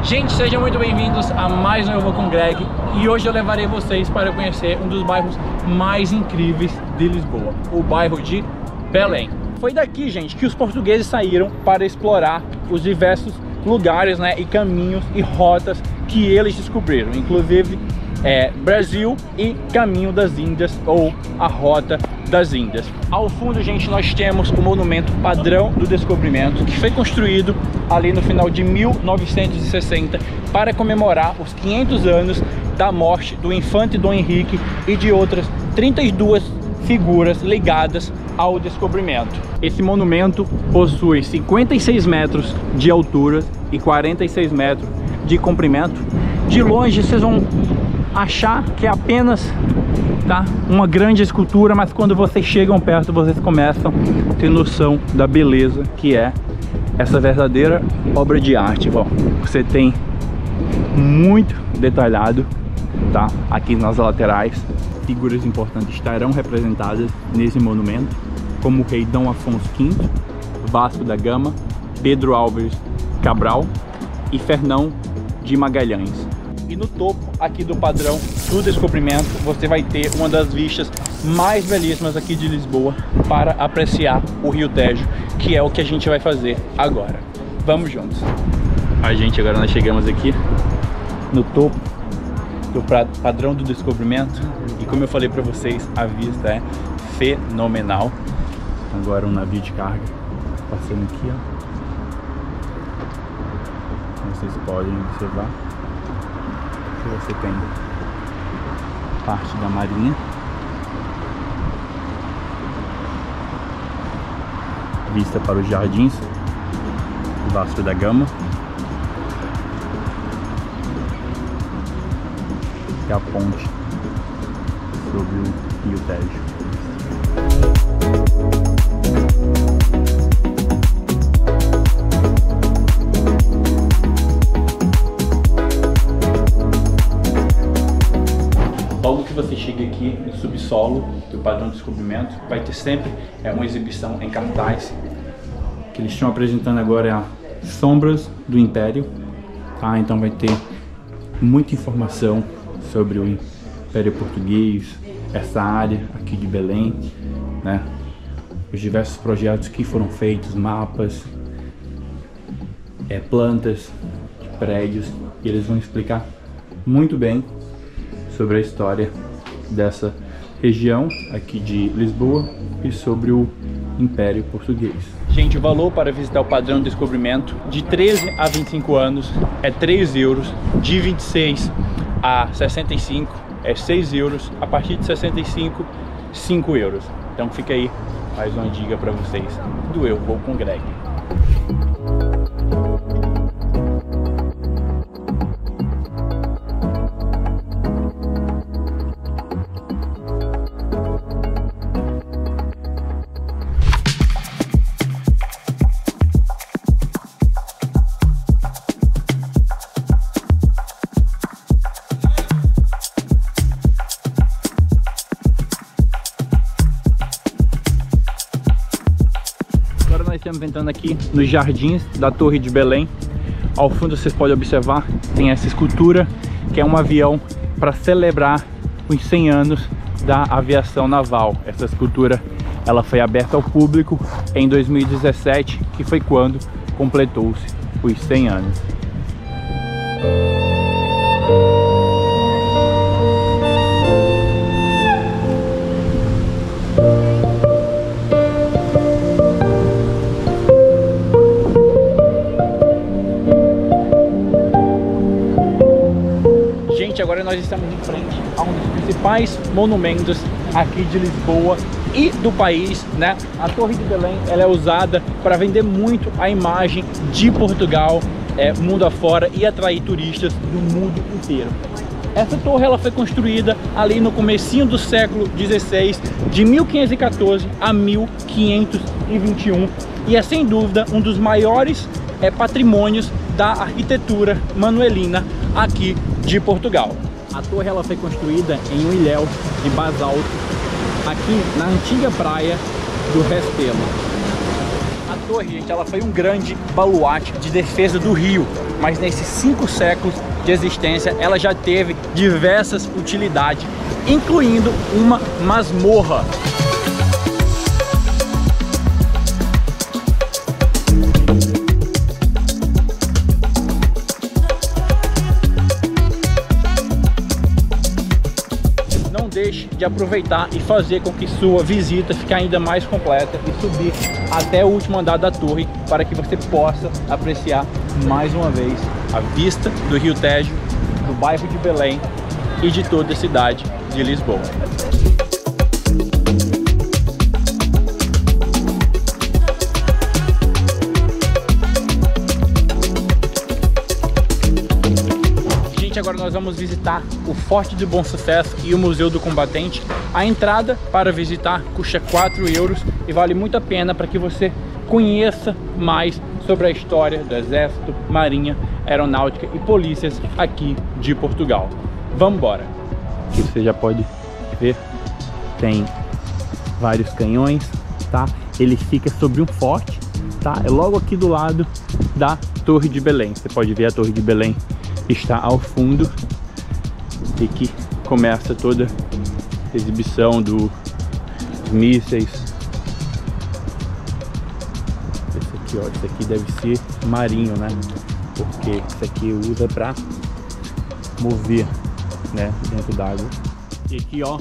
Gente, sejam muito bem-vindos a mais um Eu Vou com Greg. E hoje eu levarei vocês para conhecer um dos bairros mais incríveis de Lisboa, o bairro de Belém. Foi daqui, gente, que os portugueses saíram para explorar os diversos lugares, né, e caminhos e rotas que eles descobriram, inclusive Brasil e Caminho das Índias, ou a Rota das Índias. Ao fundo, gente, nós temos o monumento Padrão do Descobrimento, que foi construído ali no final de 1960 para comemorar os 500 anos da morte do infante Dom Henrique e de outras 32 figuras ligadas ao descobrimento. Esse monumento possui 56 metros de altura e 46 metros de comprimento. De longe vocês vão achar que é apenas uma grande escultura, mas quando vocês chegam perto, vocês começam a ter noção da beleza que é essa verdadeira obra de arte. Bom, você tem muito detalhado, tá? Aqui nas laterais, figuras importantes estarão representadas nesse monumento, como o rei Dom Afonso V, Vasco da Gama, Pedro Álvares Cabral e Fernão de Magalhães. E no topo aqui do Padrão do Descobrimento você vai ter uma das vistas mais belíssimas aqui de Lisboa para apreciar o Rio Tejo, que é o que a gente vai fazer agora. Vamos juntos. Gente, agora nós chegamos aqui no topo do Padrão do Descobrimento e, como eu falei para vocês, a vista é fenomenal. Agora um navio de carga passando aqui, ó. Vocês podem observar. Você tem parte da marinha, vista para os jardins do Vasco da Gama e a ponte sobre o Rio Tejo. Logo que você chega aqui no subsolo do Padrão do Descobrimento, vai ter sempre uma exibição em cartaz. O que eles estão apresentando agora é a Sombras do Império, tá? Então vai ter muita informação sobre o Império Português, essa área aqui de Belém, né? Os diversos projetos que foram feitos, mapas, plantas de prédios, e eles vão explicar muito bem sobre a história dessa região aqui de Lisboa e sobre o Império Português. Gente, o valor para visitar o Padrão do Descobrimento de 13 a 25 anos é 3 euros, de 26 a 65 é 6 euros, a partir de 65, 5 euros. Então fica aí mais uma dica para vocês do Eu Vou com Greg. Estamos entrando aqui nos jardins da Torre de Belém. Ao fundo vocês podem observar, tem essa escultura que é um avião para celebrar os 100 anos da aviação naval. Essa escultura ela foi aberta ao público em 2017, que foi quando completou-se os 100 anos. agora nós estamos em frente a um dos principais monumentos aqui de Lisboa e do país, né? A Torre de Belém, ela é usada para vender muito a imagem de Portugal, mundo afora, e atrair turistas do mundo inteiro. Essa torre ela foi construída ali no comecinho do século XVI, de 1514 a 1521, e é sem dúvida um dos maiores patrimônios da arquitetura manuelina aqui de Portugal. A torre ela foi construída em um ilhéu de basalto aqui na antiga praia do Restelo. A torre, gente, ela foi um grande baluarte de defesa do rio, mas nesses 5 séculos de existência ela já teve diversas utilidades, incluindo uma masmorra. Deixe de aproveitar e fazer com que sua visita fique ainda mais completa e subir até o último andar da torre, para que você possa apreciar mais uma vez a vista do Rio Tejo, do bairro de Belém e de toda a cidade de Lisboa. Agora nós vamos visitar o Forte de Bom Sucesso e o Museu do Combatente. A entrada para visitar custa 4 euros e vale muito a pena para que você conheça mais sobre a história do Exército, Marinha, Aeronáutica e Polícias aqui de Portugal. Vamos embora! Aqui você já pode ver, tem vários canhões, tá? Ele fica sobre um forte, tá? É logo aqui do lado da Torre de Belém. Você pode ver a Torre de Belém está ao fundo, e que começa toda a exibição dos mísseis. Esse aqui, ó, esse aqui deve ser marinho, né? Porque esse aqui usa para mover, né, dentro d'água. E aqui, ó,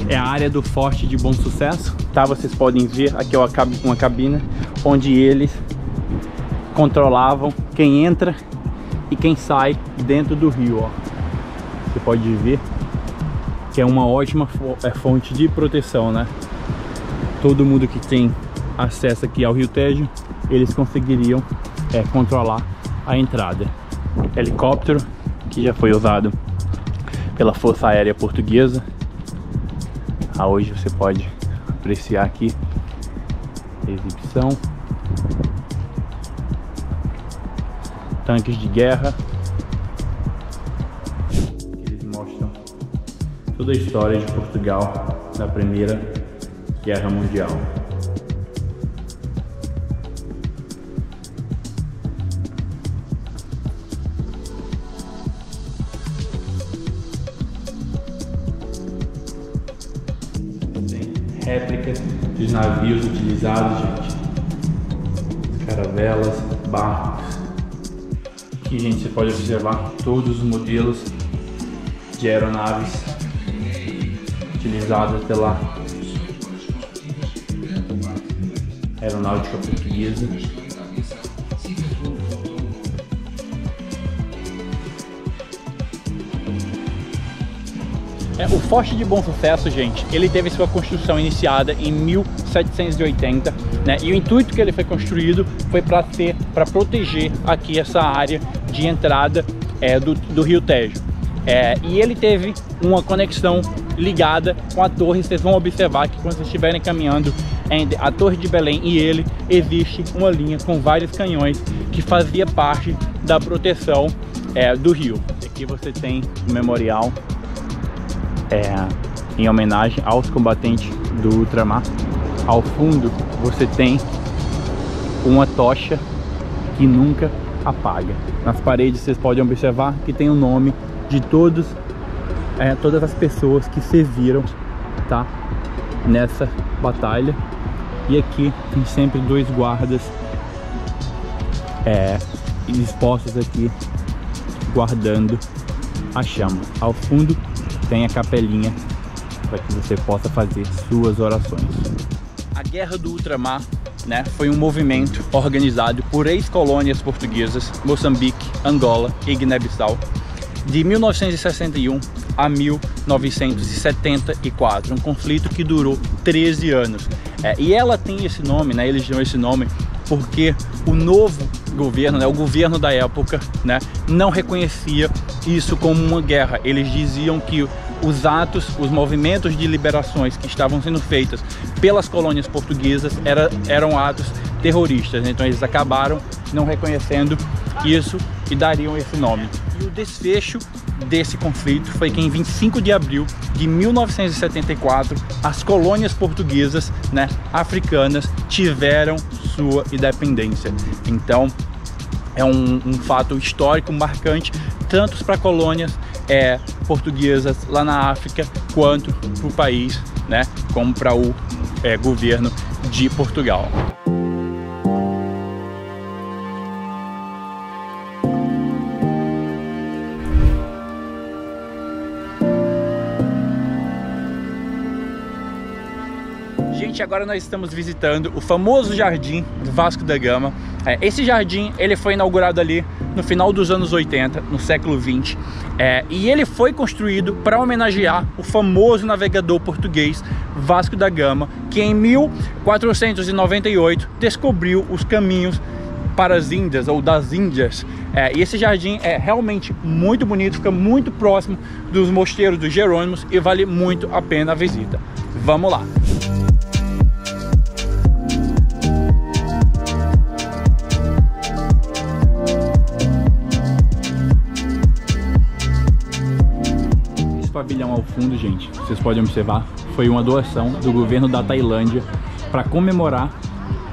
é a área do Forte de Bom Sucesso, tá? Vocês podem ver aqui, ó, uma cabina onde eles controlavam quem entra e quem sai dentro do rio, ó. Você pode ver que é uma ótima fonte de proteção, né? Todo mundo que tem acesso aqui ao Rio Tejo, eles conseguiriam controlar a entrada. Helicóptero, que já foi usado pela Força Aérea Portuguesa. Hoje você pode apreciar aqui a exibição. Tanques de guerra, eles mostram toda a história de Portugal na Primeira Guerra Mundial. Tem réplicas dos navios utilizados, gente, caravelas, barcos. Aqui, gente, você pode observar todos os modelos de aeronaves utilizadas pela Aeronáutica Portuguesa. O Forte de Bom Sucesso, gente, ele teve sua construção iniciada em 1780, né? E o intuito que ele foi construído foi para proteger aqui essa área de entrada do Rio Tejo. E ele teve uma conexão ligada com a torre. Vocês vão observar que quando vocês estiverem caminhando entre a Torre de Belém e ele, existe uma linha com vários canhões que fazia parte da proteção do rio. Aqui você tem o memorial em homenagem aos combatentes do ultramar. Ao fundo você tem uma tocha que nunca apaga. Nas paredes vocês podem observar que tem o nome de todas as pessoas que serviram, tá, nessa batalha. E aqui tem sempre 2 guardas dispostos aqui guardando a chama. Ao fundo tem a capelinha para que você possa fazer suas orações. A Guerra do Ultramar, né, foi um movimento organizado por ex-colônias portuguesas, Moçambique, Angola e Guiné-Bissau, de 1961 a 1974, um conflito que durou 13 anos. E ela tem esse nome, né? Eles dão esse nome porque o novo governo, né, o governo da época, né, não reconhecia isso como uma guerra. Eles diziam que os atos, os movimentos de liberações que estavam sendo feitos pelas colônias portuguesas eram atos terroristas. Então eles acabaram não reconhecendo isso e dariam esse nome. E o desfecho desse conflito foi que em 25 de abril de 1974 as colônias portuguesas, né, africanas tiveram sua independência. Então é um fato histórico marcante tanto para colônias portuguesas lá na África quanto para o país, né, como para o governo de Portugal. Gente, agora nós estamos visitando o famoso Jardim do Vasco da Gama. Esse jardim ele foi inaugurado ali no final dos anos 80, no século 20, e ele foi construído para homenagear o famoso navegador português Vasco da Gama, que em 1498 descobriu os caminhos para as Índias, ou das Índias. E esse jardim é realmente muito bonito, fica muito próximo dos mosteiros dos Jerônimos e vale muito a pena a visita. Vamos lá! Pavilhão ao fundo, gente, vocês podem observar, foi uma doação do governo da Tailândia para comemorar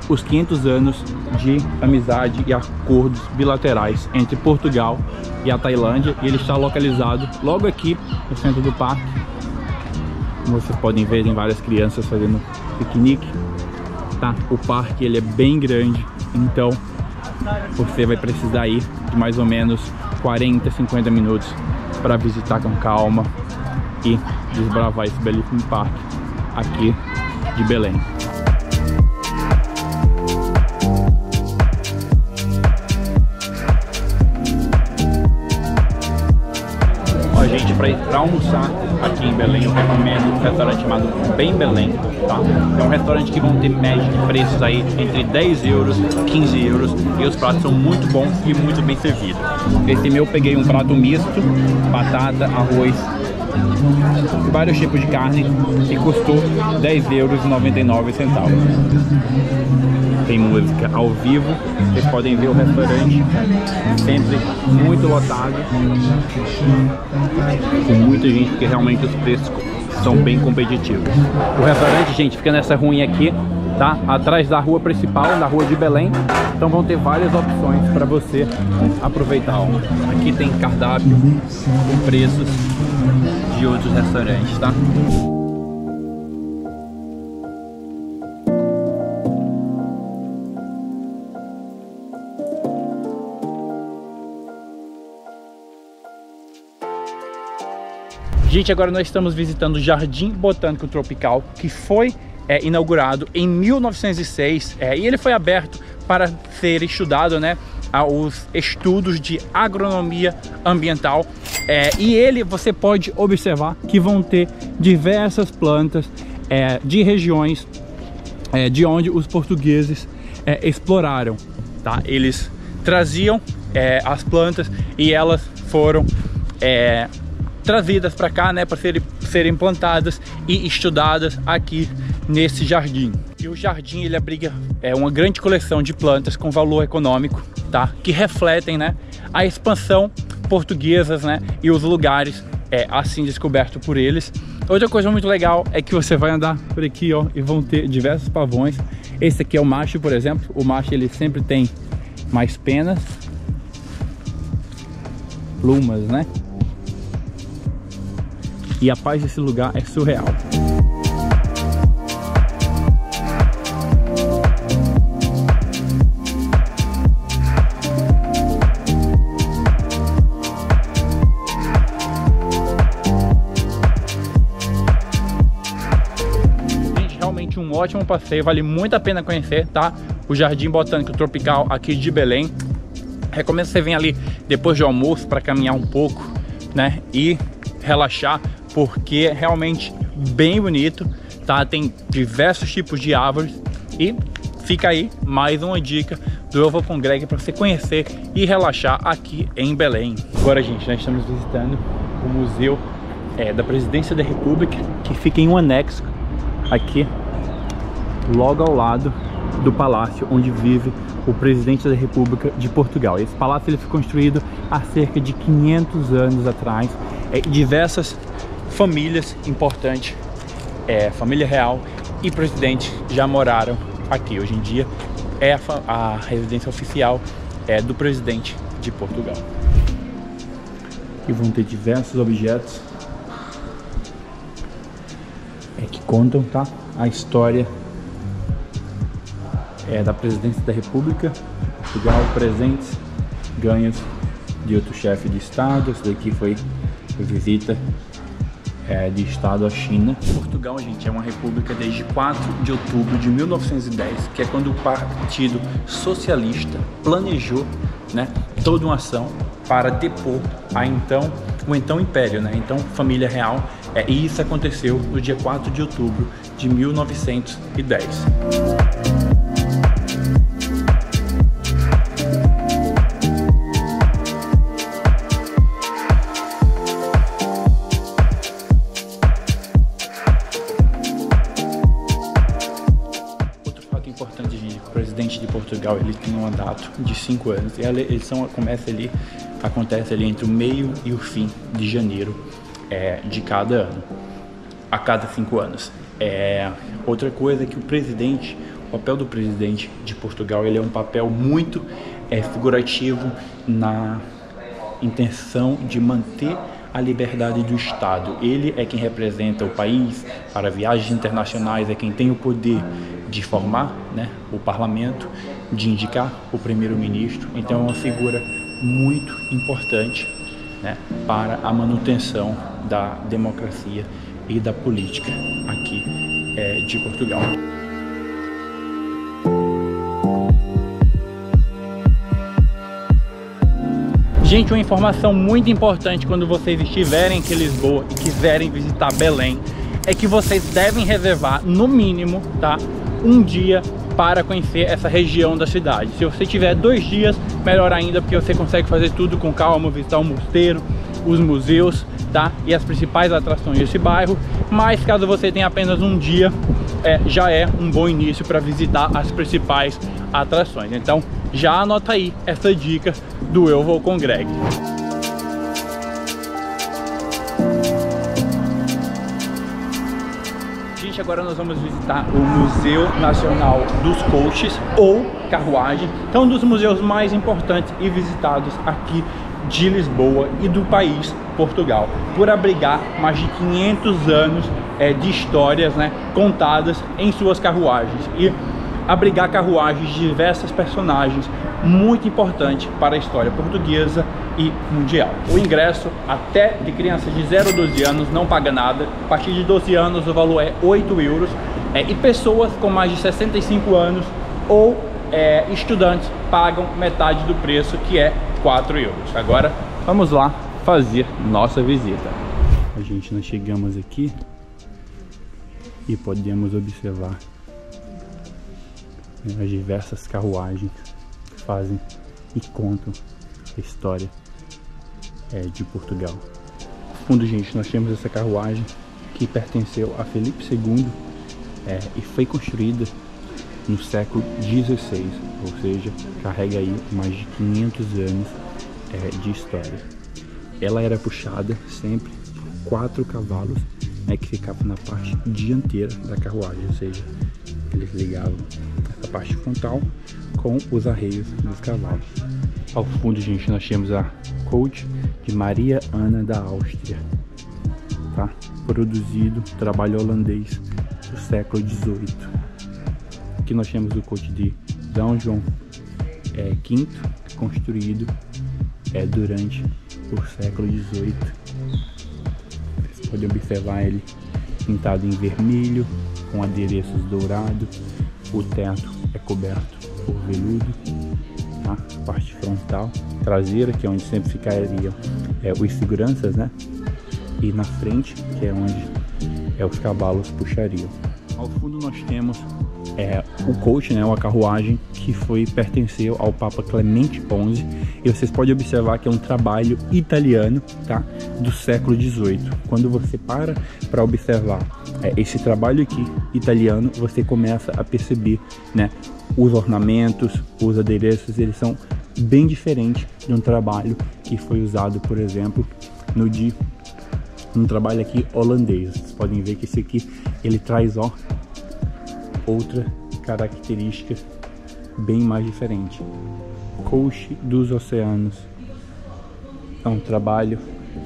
os 500 anos de amizade e acordos bilaterais entre Portugal e a Tailândia, e ele está localizado logo aqui no centro do parque. Como vocês podem ver, tem várias crianças fazendo piquenique, tá? O parque ele é bem grande, então você vai precisar aí de mais ou menos 40, 50 minutos para visitar com calma e desbravar esse belíssimo parque aqui de Belém. Ó, gente, para almoçar aqui em Belém eu recomendo um restaurante chamado Bem Belém, tá? É um restaurante que vão ter média de preços aí entre 10 euros e 15 euros e os pratos são muito bons e muito bem servidos. Esse meu eu peguei um prato misto, batata, arroz, vários tipos de carne e custou 10,99 euros. Tem música ao vivo, vocês podem ver o restaurante sempre muito lotado, com muita gente, porque realmente os preços são bem competitivos. O restaurante, gente, fica nessa ruinha aqui, tá? Atrás da rua principal, da rua de Belém. Então vão ter várias opções para você aproveitar. Ó. Aqui tem cardápio com preços de outros restaurantes, tá? Gente, agora nós estamos visitando o Jardim Botânico Tropical, que foi inaugurado em 1906 e ele foi aberto para ser estudado, né, aos estudos de agronomia ambiental. E você pode observar que vão ter diversas plantas de regiões de onde os portugueses exploraram, tá? Eles traziam as plantas e elas foram trazidas para cá, né, para serem plantadas e estudadas aqui nesse jardim. E o jardim ele abriga uma grande coleção de plantas com valor econômico, tá, que refletem, né, a expansão portuguesa, né, e os lugares assim descobertos por eles. Outra coisa muito legal é que você vai andar por aqui, ó, e vão ter diversos pavões. Esse aqui é o macho, por exemplo. O macho ele sempre tem mais penas, plumas, né? E a paz desse lugar é surreal. Gente, realmente um ótimo passeio, vale muito a pena conhecer, tá? O Jardim Botânico Tropical aqui de Belém. Recomendo que você venha ali depois do almoço para caminhar um pouco, né, e relaxar, porque é realmente bem bonito, tá? Tem diversos tipos de árvores e fica aí mais uma dica do Eu Vou com Greg para você conhecer e relaxar aqui em Belém. Agora, gente, nós estamos visitando o Museu da Presidência da República, que fica em um anexo aqui, logo ao lado do palácio onde vive o presidente da República de Portugal. Esse palácio ele foi construído há cerca de 500 anos atrás. Diversas famílias importantes, família real e presidente já moraram aqui. Hoje em dia é a residência oficial do presidente de Portugal. E vão ter diversos objetos que contam, tá, a história da presidência da República de Portugal, presentes, ganhos de outro chefe de estado. Esse daqui foi visita de estado à China. Portugal, gente, é uma república desde 4 de outubro de 1910, que é quando o Partido Socialista planejou, né, toda uma ação para depor o então Império, né, então família real, e isso aconteceu no dia 4 de outubro de 1910. Importante, gente, o presidente de Portugal ele tem um mandato de 5 anos e a eleição acontece ali entre o meio e o fim de janeiro de cada ano, a cada 5 anos. Outra coisa é que o papel do presidente de Portugal ele é um papel muito figurativo na intenção de manter a liberdade do Estado. Ele é quem representa o país para viagens internacionais, é quem tem o poder de formar, né, o parlamento, de indicar o primeiro-ministro. Então é uma figura muito importante, né, para a manutenção da democracia e da política aqui de Portugal. Gente, uma informação muito importante quando vocês estiverem aqui em Lisboa e quiserem visitar Belém é que vocês devem reservar no mínimo, tá, um dia para conhecer essa região da cidade. Se você tiver 2 dias, melhor ainda, porque você consegue fazer tudo com calma, visitar o mosteiro, os museus, tá, e as principais atrações desse bairro. Mas caso você tenha apenas um dia, já é um bom início para visitar as principais atrações. Então já anota aí essa dica do Eu Vou com Greg. Gente, agora nós vamos visitar o Museu Nacional dos Coaches, ou Carruagem, que é um dos museus mais importantes e visitados aqui de Lisboa e do país Portugal, por abrigar mais de 500 anos de histórias, né, contadas em suas carruagens, e abrigar carruagens de diversas personagens muito importante para a história portuguesa e mundial. O ingresso até de crianças de 0 a 12 anos não paga nada. A partir de 12 anos o valor é 8 euros, e pessoas com mais de 65 anos ou estudantes pagam metade do preço, que é 4 euros. Agora vamos lá fazer nossa visita. Gente, nós chegamos aqui e podemos observar as diversas carruagens que fazem e contam a história de Portugal. No fundo, gente, nós temos essa carruagem que pertenceu a Felipe II e foi construída no século XVI, ou seja, carrega aí mais de 500 anos de história. Ela era puxada sempre por 4 cavalos, que ficavam na parte dianteira da carruagem, ou seja, eles ligavam essa parte frontal com os arreios dos cavalos. Ao fundo, gente, nós temos a coach de Maria Ana da Áustria, tá? Produzido, trabalho holandês do século XVIII. Aqui nós temos o coach de Dom João V, construído durante o século XVIII. Vocês podem observar ele pintado em vermelho, com adereços dourados. O teto é coberto por veludo, tá? tá? Parte frontal, traseira, que é onde sempre ficariam os seguranças, né? E na frente, que é onde os cavalos puxariam. Ao fundo nós temos o coach, né, uma carruagem que pertenceu ao Papa Clemente XI, e vocês podem observar que é um trabalho italiano, tá, do século XVIII. Quando você para observar esse trabalho aqui italiano, você começa a perceber, né, os ornamentos, os adereços, eles são bem diferentes de um trabalho que foi usado, por exemplo, um trabalho aqui holandês. Vocês podem ver que esse aqui ele traz outra característica bem mais diferente. Coach dos Oceanos é um trabalho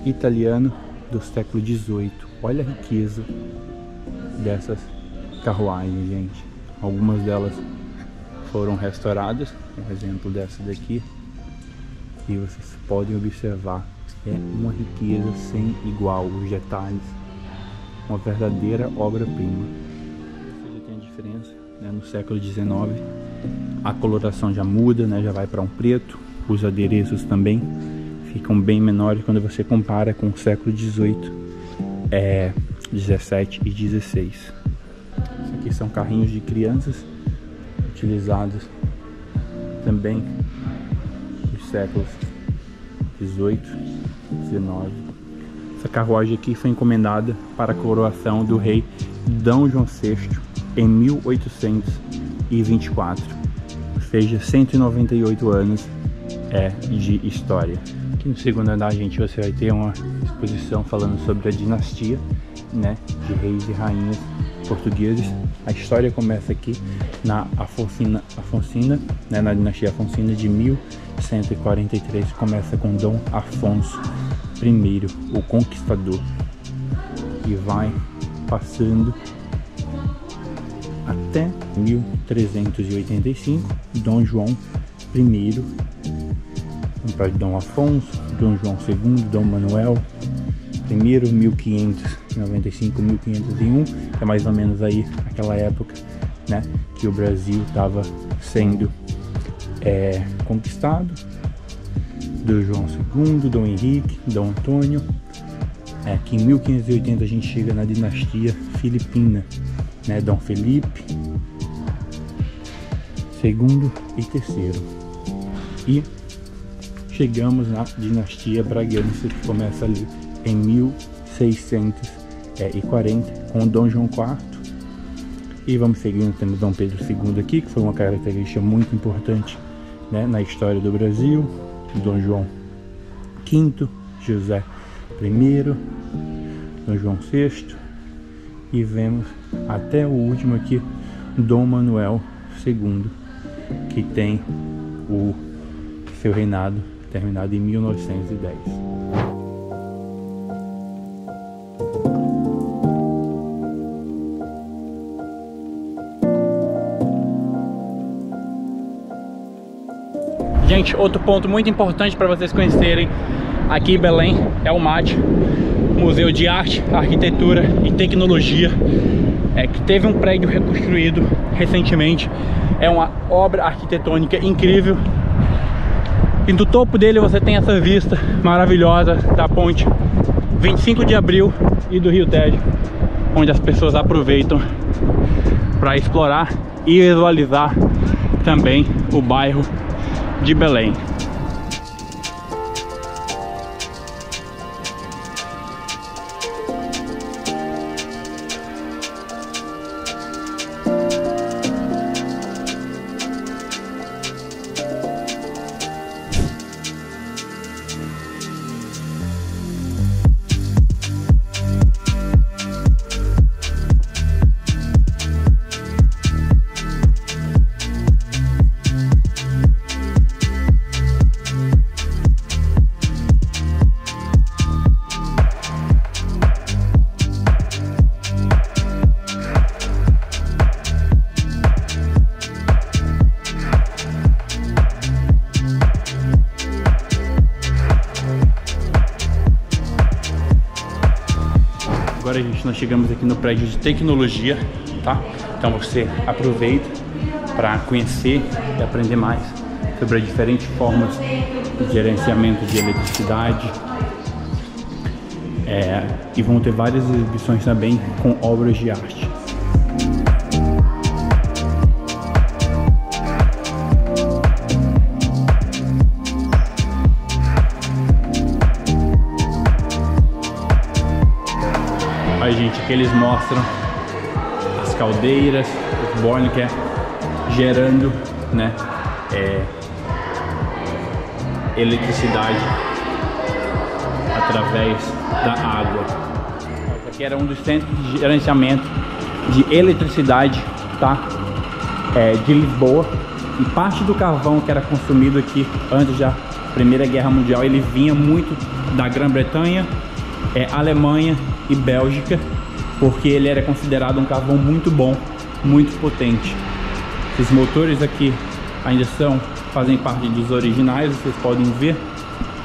italiano do século XVIII. Olha a riqueza dessas carruagens, gente. Algumas delas foram restauradas, um exemplo dessa daqui, e vocês podem observar, é uma riqueza sem igual, os detalhes, uma verdadeira obra-prima. Você já tem a diferença, né? No século XIX a coloração já muda, né? Já vai para um preto, os adereços também ficam bem menores quando você compara com o século XVIII, 17 e 16. Isso aqui são carrinhos de crianças utilizados também nos séculos 18, 19. Essa carruagem aqui foi encomendada para a coroação do rei D. João VI em 1824, ou seja, 198 anos de história. Aqui no segundo andar, gente, você vai ter uma exposição falando sobre a dinastia, né, de reis e rainhas portugueses. A história começa aqui na Afonsina, né, na dinastia Afonsina de 1143, começa com Dom Afonso I, o Conquistador, e vai passando até 1385, Dom João I, para Dom Afonso, Dom João II, Dom Manuel I, 1595-1501, que é mais ou menos aí aquela época, né, que o Brasil estava sendo conquistado. Dom João II, Dom Henrique, Dom Antônio. Aqui em 1580 a gente chega na dinastia filipina, né, Dom Felipe II e III. E chegamos na dinastia Bragança, que começa ali em 1640 com Dom João IV. E vamos seguindo, temos Dom Pedro II aqui, que foi uma característica muito importante, né, na história do Brasil. Dom João V, José I, Dom João VI, e vemos até o último aqui, Dom Manuel II, que tem o seu reinado terminado em 1910. Gente, outro ponto muito importante para vocês conhecerem aqui em Belém é o MAT, Museu de Arte, Arquitetura e Tecnologia, que teve um prédio reconstruído recentemente. É uma obra arquitetônica incrível, e do topo dele você tem essa vista maravilhosa da ponte 25 de Abril e do Rio Tejo, onde as pessoas aproveitam para explorar e visualizar também o bairro de Belém. Agora, gente, nós chegamos aqui no prédio de tecnologia, tá? Então você aproveita para conhecer e aprender mais sobre as diferentes formas de gerenciamento de eletricidade. E vão ter várias exibições também com obras de arte. Aí, gente, aqui eles mostram as caldeiras, os boilers, que é gerando, né, eletricidade através da água. Aqui era um dos centros de gerenciamento de eletricidade, tá? De Lisboa. E parte do carvão que era consumido aqui antes da Primeira Guerra Mundial, ele vinha muito da Grã-Bretanha, Alemanha e Bélgica, porque ele era considerado um carvão muito bom, muito potente. Esses motores aqui ainda fazem parte dos originais, vocês podem ver,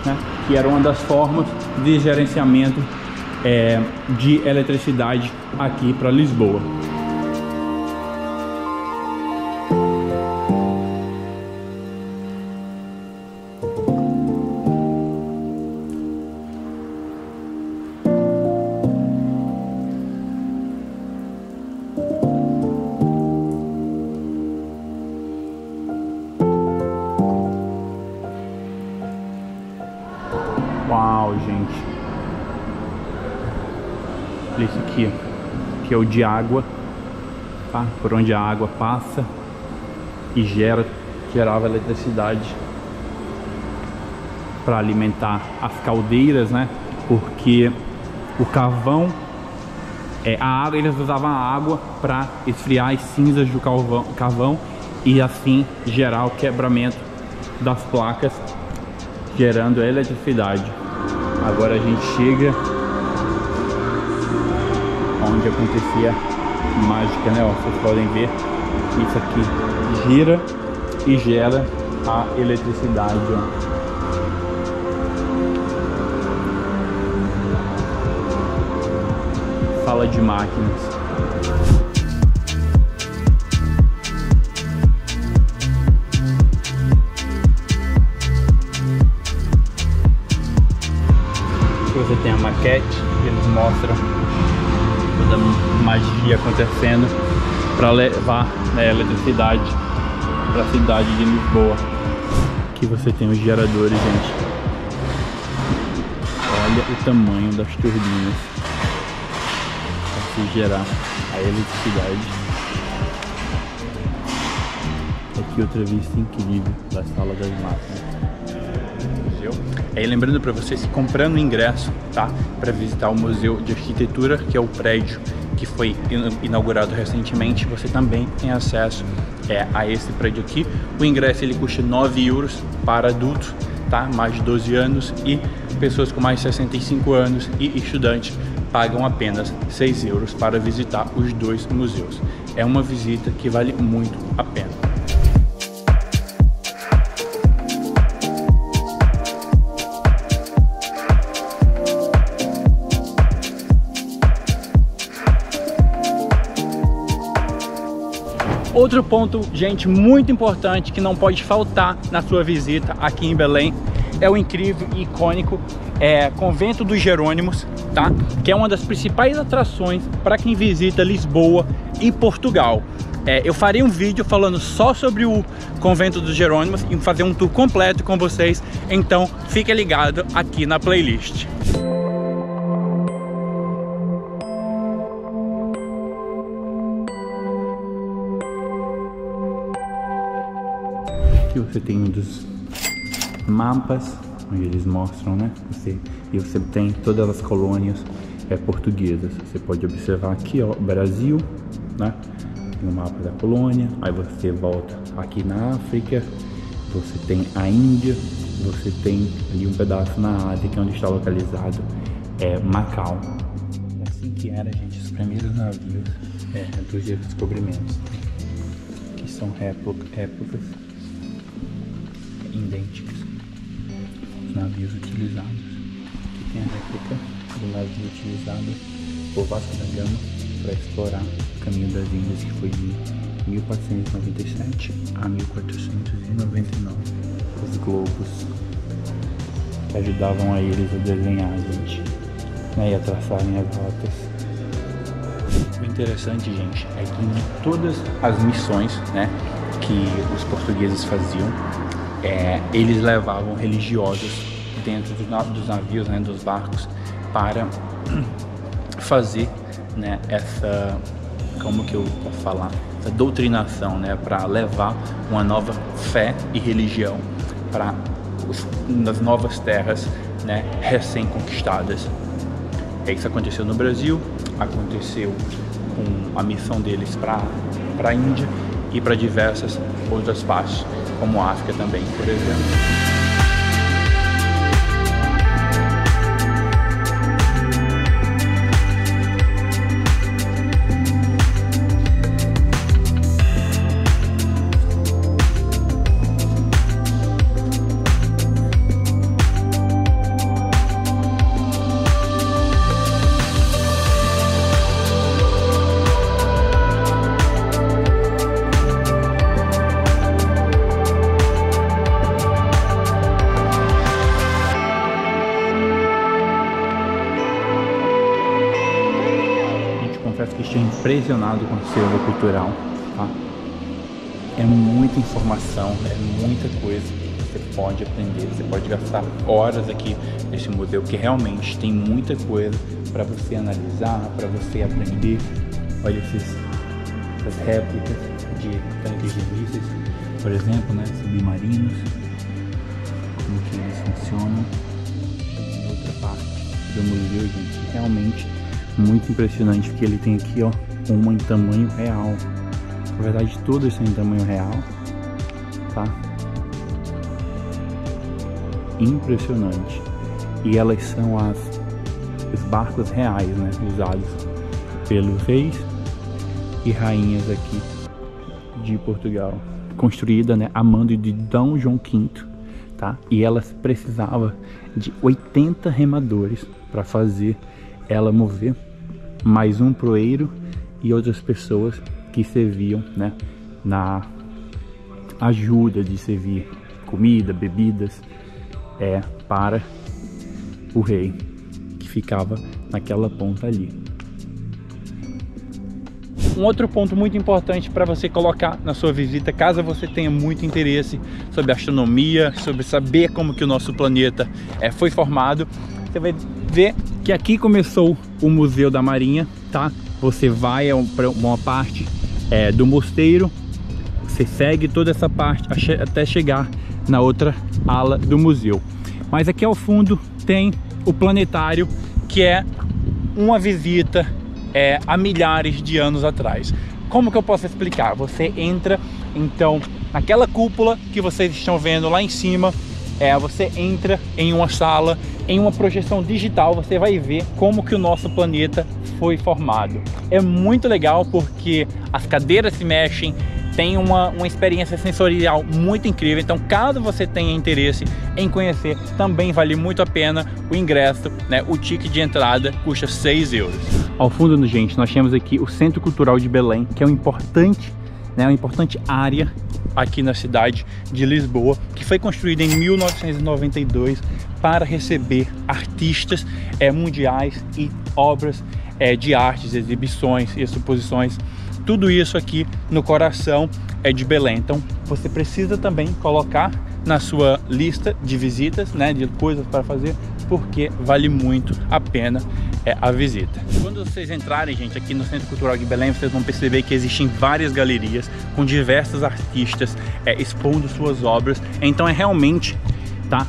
né, que era uma das formas de gerenciamento de eletricidade aqui para Lisboa. Uau, gente. Olha isso aqui, que é o de água, tá? Por onde a água passa e gerava eletricidade para alimentar as caldeiras, né? Porque o carvão, eles usavam a água para esfriar as cinzas do carvão e assim gerar o quebramento das placas, gerando eletricidade. Agora a gente chega onde acontecia mágica, né? Ó, vocês podem ver, isso aqui gira e gera a eletricidade, ó. Sala de máquinas. Você tem a maquete, eles mostram toda a magia acontecendo para levar, né, eletricidade para a cidade de Lisboa. Aqui você tem os geradores, gente. Olha o tamanho das turbinas para se gerar a eletricidade. Aqui outra vista incrível da sala das máquinas. Lembrando para vocês que comprando o ingresso, tá, para visitar o Museu de Arquitetura, que é o prédio que foi inaugurado recentemente, você também tem acesso a esse prédio aqui. O ingresso ele custa 9 euros para adultos, tá, mais de 12 anos, e pessoas com mais de 65 anos e estudantes pagam apenas 6 euros para visitar os dois museus. É uma visita que vale muito a pena. Outro ponto, gente, muito importante que não pode faltar na sua visita aqui em Belém é o incrível e icônico Convento dos Jerônimos, tá? Que é uma das principais atrações para quem visita Lisboa e Portugal. Eu farei um vídeo falando só sobre o Convento dos Jerônimos e fazer um tour completo com vocês, então fique ligado aqui na playlist. Aqui você tem um dos mapas onde eles mostram, né? E você tem todas as colônias portuguesas. Você pode observar aqui, ó, Brasil, né? Tem o mapa da colônia. Aí você volta aqui na África, você tem a Índia, você tem ali um pedaço na Ásia, que é onde está localizado Macau. É assim que era, gente, os primeiros navios dos descobrimentos, que são épocas idênticas aos navios utilizados. Aqui tem a réplica do navio utilizado por Vasco da Gama para explorar o caminho das Índias, que foi de 1497 a 1499. Os globos que ajudavam a eles a desenhar, gente, né, e a traçarem as rotas. O interessante, gente, é que em todas as missões, né, que os portugueses faziam, eles levavam religiosos dentro dos navios, né, dos barcos, para fazer, né, essa, como que eu posso falar, essa doutrinação, né, para levar uma nova fé e religião para nas novas terras, né, recém-conquistadas. Isso aconteceu no Brasil, aconteceu com a missão deles para a Índia e para diversas outras partes, como a África também, por exemplo. Confesso que estou impressionado com o acervo cultural, tá? É muita informação, é muita coisa que você pode aprender, você pode gastar horas aqui nesse museu, que realmente tem muita coisa para você analisar, para você aprender. Olha essas réplicas de tanques de mísseis, por exemplo, né, submarinos, como que eles funcionam. Em outra parte do museu, gente, realmente muito impressionante, porque ele tem aqui, ó, uma em tamanho real. Na verdade, todas são em tamanho real, tá? Impressionante. E elas são os barcos reais, né, usados pelos reis e rainhas aqui de Portugal, construída, né, a mando de Dom João V, tá? E elas precisavam de 80 remadores para fazer ela mover, mais um proeiro e outras pessoas que serviam, né, na ajuda de servir comida, bebidas, para o rei, que ficava naquela ponta ali. Um outro ponto muito importante para você colocar na sua visita, caso você tenha muito interesse sobre astronomia, sobre saber como que o nosso planeta foi formado, você vai ver que aqui começou o Museu da Marinha, tá? Você vai para uma parte do mosteiro, você segue toda essa parte até chegar na outra ala do museu. Mas aqui ao fundo tem o planetário, que é uma visita há milhares de anos atrás. Como que eu posso explicar? Você entra, então, naquela cúpula que vocês estão vendo lá em cima, você entra em uma sala, em uma projeção digital, você vai ver como que o nosso planeta foi formado. É muito legal porque as cadeiras se mexem, tem uma experiência sensorial muito incrível. Então, caso você tenha interesse em conhecer, também vale muito a pena o ingresso, né? O ticket de entrada custa 6 euros. Ao fundo, gente, nós temos aqui o Centro Cultural de Belém, que é uma importante área aqui na cidade de Lisboa, que foi construída em 1992 para receber artistas mundiais e obras de artes, exibições e exposições. Tudo isso aqui no coração de Belém. Então você precisa também colocar na sua lista de visitas, né, de coisas para fazer, porque vale muito a pena a visita. Quando vocês entrarem, gente, aqui no Centro Cultural de Belém, vocês vão perceber que existem várias galerias com diversos artistas expondo suas obras. Então é realmente, tá,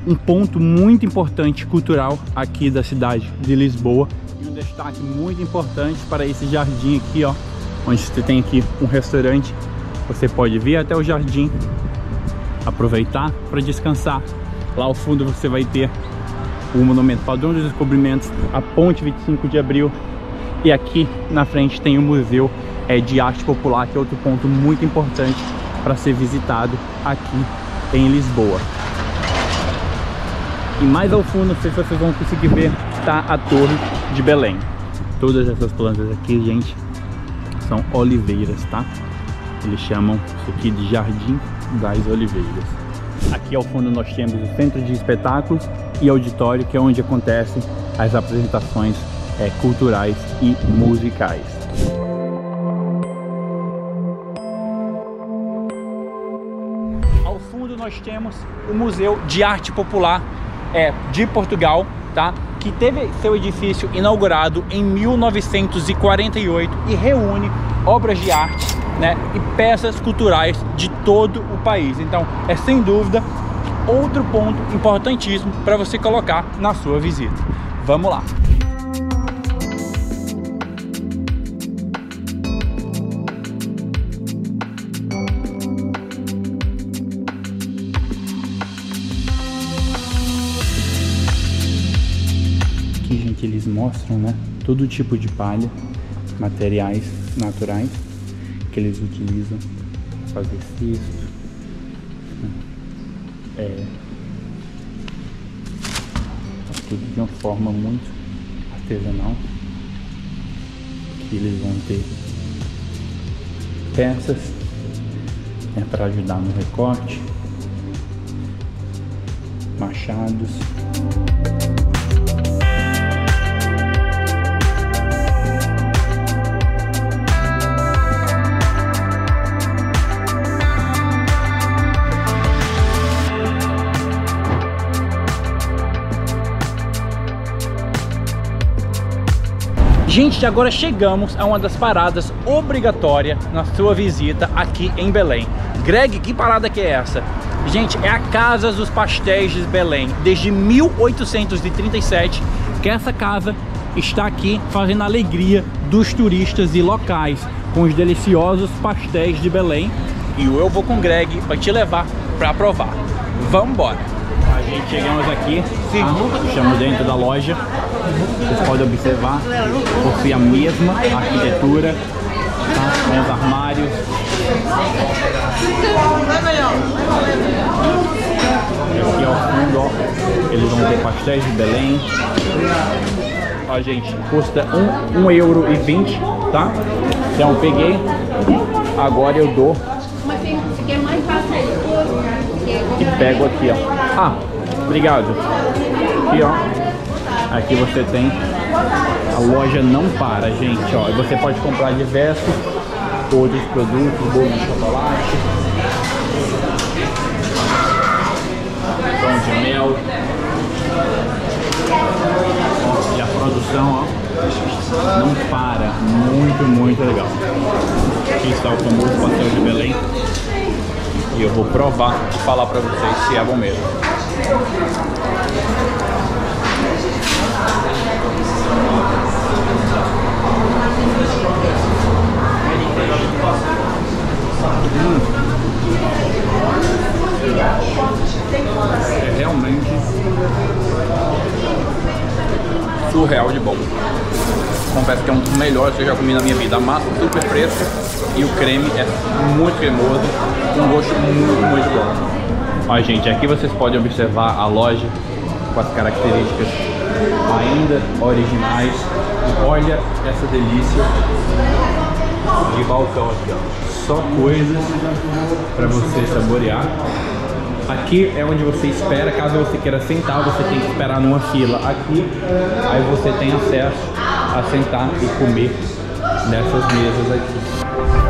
um ponto muito importante cultural aqui da cidade de Lisboa. E um destaque muito importante para esse jardim aqui, ó, onde você tem aqui um restaurante. Você pode vir até o jardim, aproveitar para descansar. Lá ao fundo você vai ter o Monumento Padrão dos Descobrimentos, a Ponte 25 de Abril, e aqui na frente tem o Museu de Arte Popular, que é outro ponto muito importante para ser visitado aqui em Lisboa. E mais ao fundo, não sei se vocês vão conseguir ver, está a Torre de Belém. Todas essas plantas aqui, gente, são oliveiras, tá? Eles chamam isso aqui de Jardim das Oliveiras. Aqui ao fundo nós temos o Centro de Espetáculos e Auditório, que é onde acontecem as apresentações culturais e musicais. Ao fundo nós temos o Museu de Arte Popular de Portugal, tá? Que teve seu edifício inaugurado em 1948 e reúne obras de arte, né, e peças culturais de todo o país. Então é sem dúvida outro ponto importantíssimo para você colocar na sua visita. Vamos lá! Aqui, gente, eles mostram, né, todo tipo de palha, materiais naturais que eles utilizam para fazer cesto, tudo de uma forma muito artesanal. Aqui eles vão ter peças para ajudar no recorte, machados. Gente, agora chegamos a uma das paradas obrigatórias na sua visita aqui em Belém. Greg, que parada que é essa? Gente, é a Casa dos Pastéis de Belém. Desde 1837 que essa casa está aqui fazendo a alegria dos turistas e locais com os deliciosos pastéis de Belém. E eu vou com o Greg para te levar para provar. Vamos embora! A gente chegamos aqui, estamos dentro da loja. Vocês podem observar, possui a mesma arquitetura, tá? Com os armários. E aqui ao fundo, ó, eles vão ter pastéis de Belém. Ó, gente, custa €1,20, tá? Então eu peguei, agora eu dou e pego aqui, ó. Ah, obrigado. Aqui, ó. Aqui você tem a loja não para, gente, ó. Você pode comprar diversos outros produtos, bolo de chocolate, pão de mel. Ó, e a produção, ó, não para. Muito legal. Aqui está o famoso pastel de Belém. E eu vou provar e falar pra vocês se é bom mesmo. É realmente surreal de bom. Confesso que é um dos melhores que eu já comi na minha vida. A massa super fresca e o creme é muito cremoso, com um gosto muito bom. Ó, gente, aqui vocês podem observar a loja com as características ainda originais. Olha essa delícia de balcão aqui, ó. Só coisas para você saborear. Aqui é onde você espera, caso você queira sentar, você tem que esperar numa fila aqui. Aí você tem acesso a sentar e comer nessas mesas aqui.